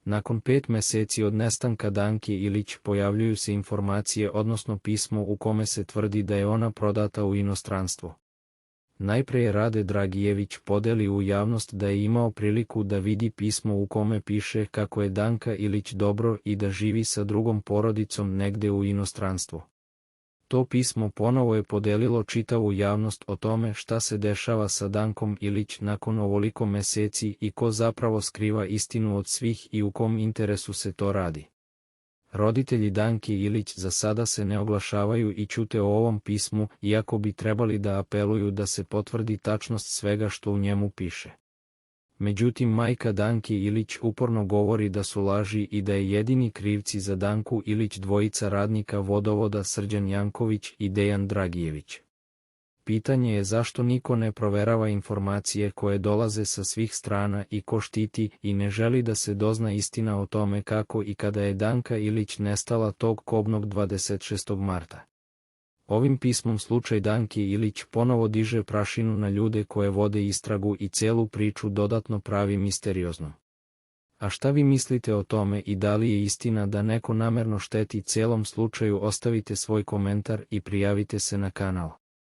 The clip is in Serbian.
Nakon 5 meseci od nestanka Danke Ilić pojavljuju se informacije odnosno pismo u kome se tvrdi da je ona prodata u inostranstvo. Najpre je Rade Dragijević podeli u javnost da je imao priliku da vidi pismo u kome piše kako je Danka Ilić dobro i da živi sa drugom porodicom negde u inostranstvu. To pismo ponovo je podelilo čitavu javnost o tome šta se dešava sa Dankom Ilić nakon ovoliko meseci i ko zapravo skriva istinu od svih i u kom interesu se to radi. Roditelji Danke Ilić za sada se ne oglašavaju i ćute o ovom pismu, iako bi trebali da apeluju da se potvrdi tačnost svega što u njemu piše. Međutim, majka Danke Ilić uporno govori da su laži i da je jedini krivci za Danku Ilić dvojica radnika vodovoda Srđan Janković i Dejan Dragijević. Pitanje je zašto niko ne proverava informacije koje dolaze sa svih strana i ko štiti i ne želi da se dozna istina o tome kako i kada je Danka Ilić nestala tog kobnog 26. marta. Ovim pismom slučaj Danke Ilić ponovo diže prašinu na ljude koje vode istragu i celu priču dodatno pravi misterioznom. A šta vi mislite o tome i da li je istina da neko namerno šteti celom slučaju? Ostavite svoj komentar i prijavite se na kanal.